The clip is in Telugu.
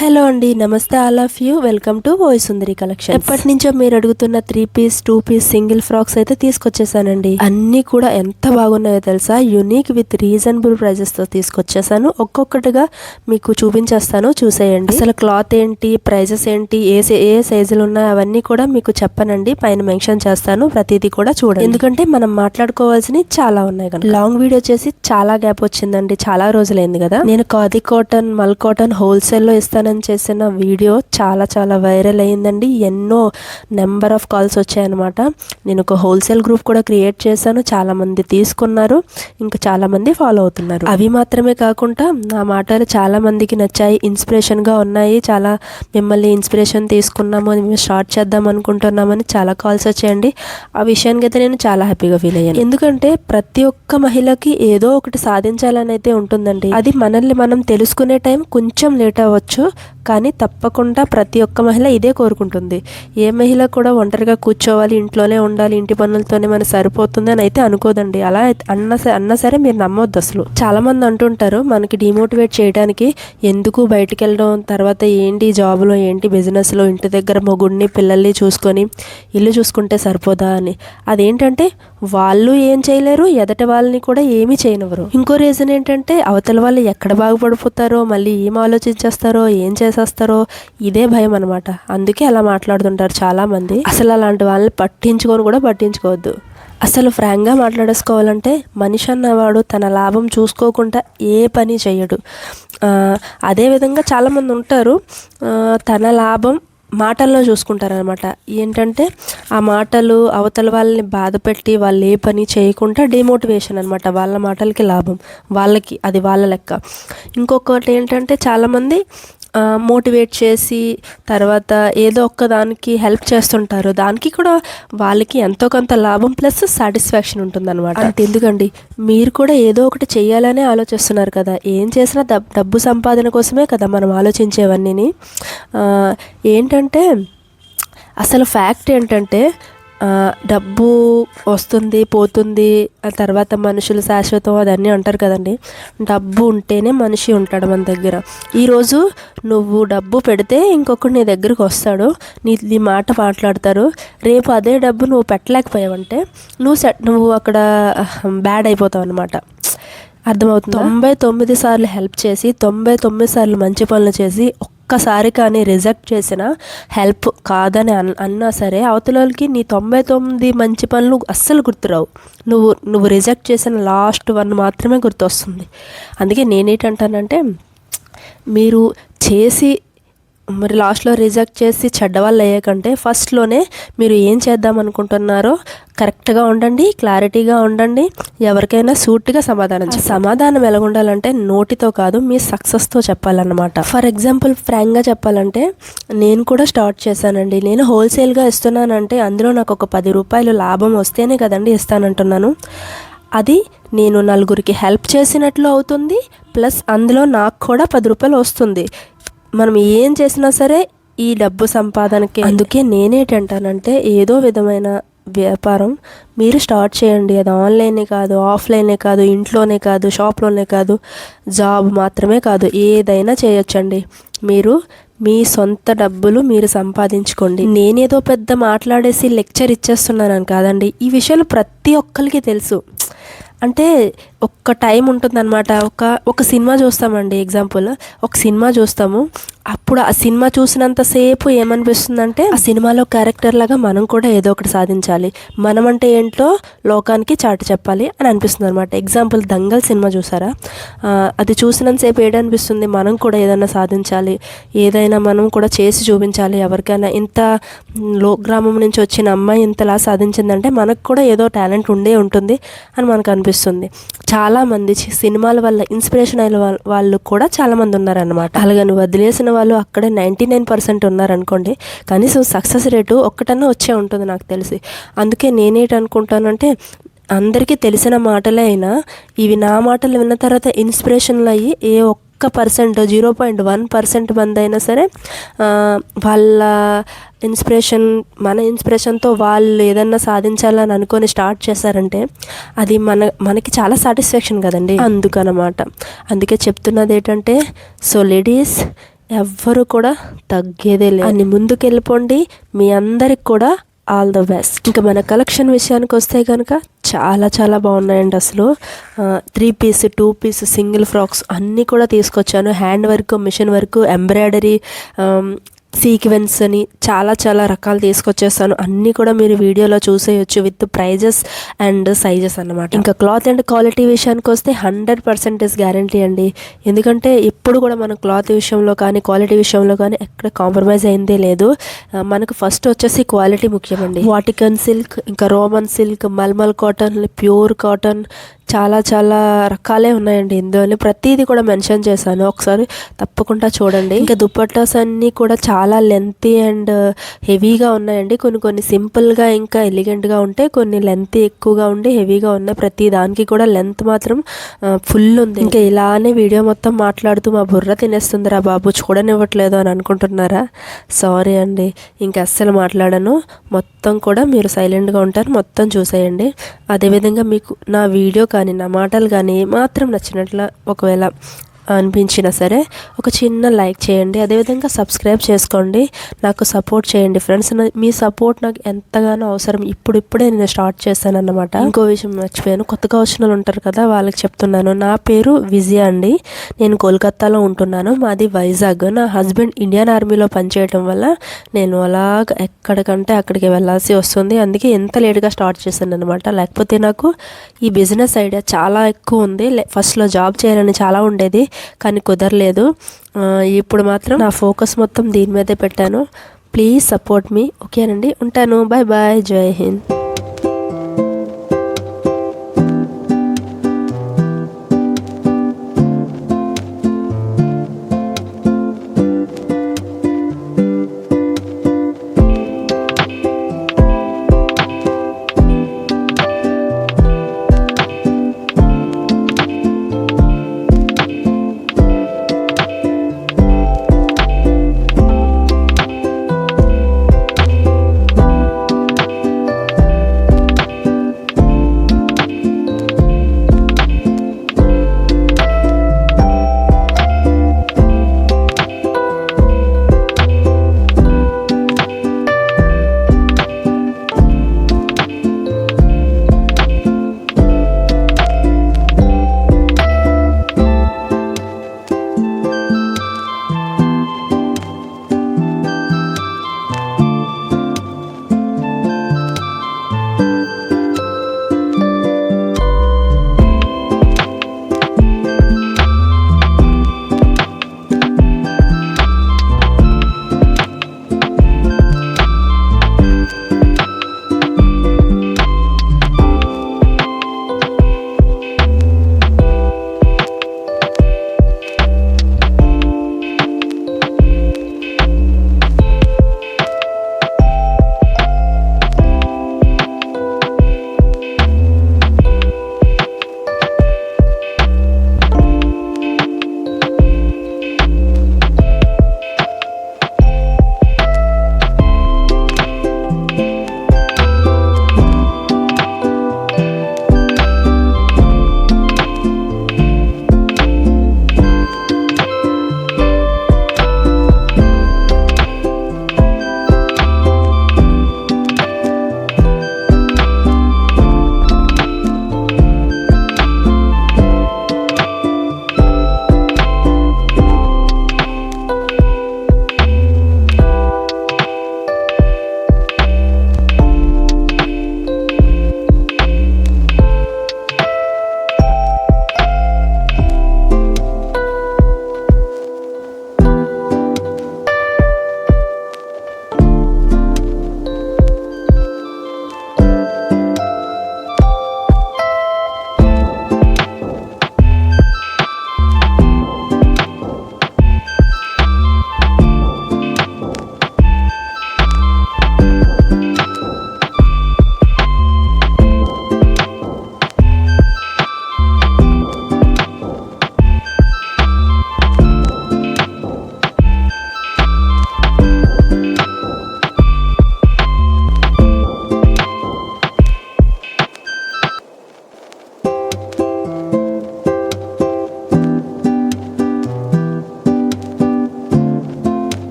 హలో అండి, నమస్తే all of you. Welcome to voice Sundari collection. ఎప్పటి నుంచో మీరు అడుగుతున్న 3 పీస్ 2 పీస్ సింగిల్ ఫ్రాక్స్ అయితే తీసుకొచ్చేసానండి. అన్ని కూడా ఎంత బాగున్నాయో తెలుసా, యూనిక్ విత్ రీజనబుల్ ప్రైజెస్ తో తీసుకొచ్చేసాను. ఒక్కొక్కటిగా మీకు చూపించేస్తాను, చూసేయండి. అసలు క్లాత్ ఏంటి, ప్రైజెస్ ఏంటి, ఏ సైజులు ఉన్నాయి అవన్నీ కూడా మీకు చెప్పనండి, పైన మెన్షన్ చేస్తాను. ప్రతిదీ కూడా చూడండి, ఎందుకంటే మనం మాట్లాడుకోవాల్సినవి చాలా ఉన్నాయి కదా. లాంగ్ వీడియో చేసి చాలా గ్యాప్ వచ్చిందండి, చాలా రోజులైంది కదా. నేను ఖాదీ కాటన్, మల్ కాటన్ హోల్సేల్లో ఇస్తానని చేసిన వీడియో చాలా వైరల్ అయ్యిందండి. ఎన్నో నెంబర్ ఆఫ్ కాల్స్ వచ్చాయన్నమాట. నేను ఒక హోల్సేల్ గ్రూప్ కూడా క్రియేట్ చేశాను, చాలా మంది తీసుకున్నారు, ఇంకా చాలా మంది ఫాలో అవుతున్నారు. అవి మాత్రమే కాకుండా నా మాటలు చాలా మందికి నచ్చాయి, ఇన్స్పిరేషన్ గా ఉన్నాయి. చాలా మిమ్మల్ని ఇన్స్పిరేషన్ తీసుకున్నాము, మేము స్టార్ట్ చేద్దాం అనుకుంటున్నామని చాలా కాల్స్ వచ్చాయండి. ఆ విషయానికి అయితే నేను చాలా హ్యాపీగా ఫీల్ అయ్యాను. ఎందుకంటే ప్రతి ఒక్క మహిళకి ఏదో ఒకటి సాధించాలని అయితే ఉంటుందండి. అది మనల్ని మనం తెలుసుకునే టైం కొంచెం లేట్ అవ్వచ్చు, కానీ తప్పకుండా ప్రతి ఒక్క మహిళ ఇదే కోరుకుంటుంది. ఏ మహిళ కూడా ఒంటరిగా కూర్చోవాలి, ఇంట్లోనే ఉండాలి, ఇంటి పనులతోనే మనకు సరిపోతుంది అని అయితే అనుకోదండి. అలా అన్నా సరే మీరు నమ్మొద్దు. అసలు చాలా మంది అంటుంటారు మనకి డిమోటివేట్ చేయడానికి, ఎందుకు బయటికి వెళ్ళడం, తర్వాత ఏంటి జాబ్లో, ఏంటి బిజినెస్లో, ఇంటి దగ్గర మొగుడిని పిల్లల్ని చూసుకొని ఇల్లు చూసుకుంటే సరిపోదా అని. అదేంటంటే వాళ్ళు ఏం చేయలేరు, ఎదటి వాళ్ళని కూడా ఏమీ చేయనివ్వరు. ఇంకో రీజన్ ఏంటంటే అవతల వాళ్ళు ఎక్కడ బాగుపడిపోతారో, మళ్ళీ ఏం ఆలోచించేస్తారో, ఏం చేసేస్తారో, ఇదే భయం అనమాట. అందుకే అలా మాట్లాడుతుంటారు చాలా మంది. అసలు అలాంటి వాళ్ళని పట్టించుకోవద్దు. అసలు ఫ్రాంక్గా మాట్లాడేసుకోవాలంటే మనిషి అన్నవాడు తన లాభం చూసుకోకుండా ఏ పని చేయడు. అదేవిధంగా చాలామంది ఉంటారు తన లాభం మాటల్లో చూసుకుంటారనమాట. ఏంటంటే ఆ మాటలు అవతల వాళ్ళని బాధ పెట్టి వాళ్ళు ఏ పని చేయకుండా డిమోటివేషన్ అనమాట. వాళ్ళ మాటలకి లాభం, వాళ్ళకి అది వాళ్ళ లెక్క. ఇంకొకటి ఏంటంటే చాలామంది మోటివేట్ చేసి తర్వాత ఏదో ఒక్క దానికి హెల్ప్ చేస్తుంటారు, దానికి కూడా వాళ్ళకి ఎంతో కొంత లాభం ప్లస్ సాటిస్ఫాక్షన్ ఉంటుందన్నమాట. అంతెందుకండి, మీరు కూడా ఏదో ఒకటి చెయ్యాలనే ఆలోచిస్తున్నారు కదా. ఏం చేసినా డబ్బు సంపాదన కోసమే కదా మనం ఆలోచించేవన్నీ. ఏంటంటే అసలు ఫ్యాక్ట్ ఏంటంటే డబ్బు వస్తుంది పోతుంది, ఆ తర్వాత మనుషులు శాశ్వతం అదన్నీ అంటారు కదండి. డబ్బు ఉంటేనే మనిషి ఉంటాడు మన దగ్గర. ఈరోజు నువ్వు డబ్బు పెడితే ఇంకొకడు నీ దగ్గరికి వస్తాడు, నీ మాట మాట్లాడతారు. రేపు అదే డబ్బు నువ్వు పెట్టలేకపోయావంటే నువ్వు అక్కడ బ్యాడ్ అయిపోతావు అనమాట. అర్థమవుతుంది. 99 సార్లు హెల్ప్ చేసి 99 సార్లు మంచి పనులు చేసి ఒక్కసారి కానీ రిజెక్ట్ చేసిన హెల్ప్ కాదని అన్నా సరే అవతలకి నీ 99 మంచి పనులు అస్సలు గుర్తురావు. నువ్వు రిజెక్ట్ చేసిన లాస్ట్ 1 మాత్రమే గుర్తొస్తుంది. అందుకే నేనేంటంటానంటే, మీరు చేసి మరి లాస్ట్లో రిజెక్ట్ చేసి చెడ్డవాళ్ళు అయ్యాకంటే ఫస్ట్లోనే మీరు ఏం చేద్దాం అనుకుంటున్నారో కరెక్ట్గా ఉండండి, క్లారిటీగా ఉండండి. ఎవరికైనా సూట్గా సమాధానం ఎలా ఉండాలంటే నోటితో కాదు, మీ సక్సెస్తో చెప్పాలన్నమాట. ఫర్ ఎగ్జాంపుల్ ఫ్రాంక్గా చెప్పాలంటే నేను కూడా స్టార్ట్ చేశానండి. నేను హోల్సేల్గా ఇస్తున్నానంటే అందులో నాకు ఒక 10 రూపాయలు లాభం వస్తేనే కదండి ఇస్తానంటున్నాను. అది నేను నలుగురికి హెల్ప్ చేసినట్లు అవుతుంది, ప్లస్ అందులో నాకు కూడా 10 రూపాయలు వస్తుంది. మనం ఏం చేసినా సరే ఈ డబ్బు సంపాదనకి. అందుకే నేనేంటంటానంటే ఏదో విధమైన వ్యాపారం మీరు స్టార్ట్ చేయండి. అది ఆన్లైనే కాదు, ఆఫ్లైనే కాదు, ఇంట్లోనే కాదు, షాప్లోనే కాదు, జాబ్ మాత్రమే కాదు, ఏదైనా చేయొచ్చండి. మీరు మీ సొంత డబ్బులు మీరు సంపాదించుకోండి. నేనేదో పెద్ద మాట్లాడేసి లెక్చర్ ఇచ్చేస్తున్నాను కాదండి, ఈ విషయాలు ప్రతి ఒక్కరికి తెలుసు. అంటే ఒక్క టైం ఉంటుందన్నమాట. ఒక సినిమా చూస్తామండి, ఎగ్జాంపుల్ ఒక సినిమా చూస్తాము. అప్పుడు ఆ సినిమా చూసినంతసేపు ఏమనిపిస్తుందంటే ఆ సినిమాలో క్యారెక్టర్ లాగా మనం కూడా ఏదో ఒకటి సాధించాలి, మనం అంటే ఏంటో లోకానికి చాటి చెప్పాలి అని అనిపిస్తుంది అనమాట. ఎగ్జాంపుల్ దంగల్ సినిమా చూసారా? అది చూసినంతసేపు ఏడనిపిస్తుంది, మనం కూడా ఏదైనా సాధించాలి, ఏదైనా మనం కూడా చేసి చూపించాలి ఎవరికైనా. ఇంత గ్రామం నుంచి వచ్చిన అమ్మాయి ఇంతలా సాధించిందంటే మనకు కూడా ఏదో టాలెంట్ ఉండే ఉంటుంది అని మనకు అనిపిస్తుంది. చాలామంది సినిమాల వల్ల ఇన్స్పిరేషన్ అయిన వాళ్ళు కూడా చాలామంది ఉన్నారనమాట. అలాగే నువ్వు వదిలేసిన వాళ్ళు అక్కడే 99% ఉన్నారనుకోండి, కనీసం సక్సెస్ రేటు ఒక్కటన్నా వచ్చే ఉంటుంది నాకు తెలిసి. అందుకే నేనేంటనుకుంటానంటే అందరికీ తెలిసిన మాటలే అయినా ఇవి నా మాటలు విన్న తర్వాత ఇన్స్పిరేషన్లు అయ్యి ఏ ఒక్క 0.1% మంది అయినా సరే వాళ్ళ మన ఇన్స్పిరేషన్తో వాళ్ళు ఏదన్నా సాధించాలని అనుకొని స్టార్ట్ చేశారంటే అది మనకి చాలా సాటిస్ఫాక్షన్ కదండి. అందుకే చెప్తున్నది ఏంటంటే, సో లేడీస్ ఎవ్వరు కూడా తగ్గేదే లేదు. అని ముందుకు వెళ్ళిపోండి. మీ అందరికి కూడా ఆల్ ద బెస్ట్. ఇంకా మన కలెక్షన్ విషయానికి వస్తే కనుక చాలా చాలా బాగున్నాయండి. అసలు 3 పీస్ 2 పీస్ సింగిల్ ఫ్రాక్స్ అన్నీ కూడా తీసుకొచ్చాను. Hand work, machine work, embroidery, sequence అని చాలా చాలా రకాలు తీసుకొచ్చేస్తాను. అన్నీ కూడా మీరు వీడియోలో చూసేయచ్చు విత్ ప్రైజెస్ అండ్ సైజెస్ అన్నమాట. ఇంకా క్లాత్ అండ్ క్వాలిటీ విషయానికి వస్తే 100% గ్యారంటీ అండి. ఎందుకంటే ఎప్పుడు కూడా మనం క్లాత్ విషయంలో కానీ క్వాలిటీ విషయంలో కానీ ఎక్కడ కాంప్రమైజ్ అయిందే లేదు. మనకు ఫస్ట్ వచ్చేసి క్వాలిటీ ముఖ్యమండి. వాటికన్ సిల్క్, ఇంకా Roman silk, mulmul cotton, pure cotton, చాలా చాలా రకాలే ఉన్నాయండి. ఇందులో ప్రతిదీ కూడా మెన్షన్ చేశాను, ఒకసారి తప్పకుండా చూడండి. ఇంకా దుపట్టాస్ అన్నీ కూడా చాలా లెంతీ అండ్ హెవీగా ఉన్నాయండి. కొన్ని సింపుల్గా ఇంకా ఎలిగెంట్గా ఉంటాయి, కొన్ని లెంత్ ఎక్కువగా ఉండి హెవీగా ఉన్నాయి. ప్రతి దానికి కూడా లెంత్ మాత్రం ఫుల్ ఉంది. ఇంకా ఇలానే వీడియో మొత్తం మాట్లాడుతూ మా బుర్ర తినేస్తుందిరా బాబు, చూడనివ్వట్లేదు అని అనుకుంటున్నారా? సారీ అండి, ఇంకా అస్సలు మాట్లాడను. మొత్తం కూడా మీరు సైలెంట్గా ఉంటారు, మొత్తం చూసేయండి. అదేవిధంగా మీకు నా వీడియో కానీ నా మాటలు కానీ మాత్రం నచ్చినట్లు ఒకవేళ అనిపించినా సరే ఒక చిన్న లైక్ చేయండి. అదేవిధంగా సబ్స్క్రైబ్ చేసుకోండి, నాకు సపోర్ట్ చేయండి ఫ్రెండ్స్. మీ సపోర్ట్ నాకు ఎంతగానో అవసరం. ఇప్పుడే నేను స్టార్ట్ చేశాను అన్నమాట. ఇంకో విషయం మర్చిపోయాను, కొత్తగా వచ్చిన వాళ్ళు ఉంటారు కదా, వాళ్ళకి చెప్తున్నాను. నా పేరు విజయ అండి, నేను కోల్కతాలో ఉంటున్నాను. మాది వైజాగ్. నా హస్బెండ్ ఇండియన్ ఆర్మీలో పనిచేయటం వల్ల నేను అలాగ ఎక్కడికంటే అక్కడికి వెళ్ళాల్సి వస్తుంది. అందుకే ఎంత లేట్గా స్టార్ట్ చేశాను అనమాట. లేకపోతే నాకు ఈ బిజినెస్ ఐడియా చాలా ఎక్కువ ఉంది. ఫస్ట్లో జాబ్ చేయాలని చాలా ఉండేది, కానీ కుదరలేదు. ఇప్పుడు మాత్రం నా ఫోకస్ మొత్తం దీని మీదే పెట్టాను. ప్లీజ్ సపోర్ట్ మీ. ఓకేనండి, ఉంటాను. బాయ్ బాయ్, జై హింద్.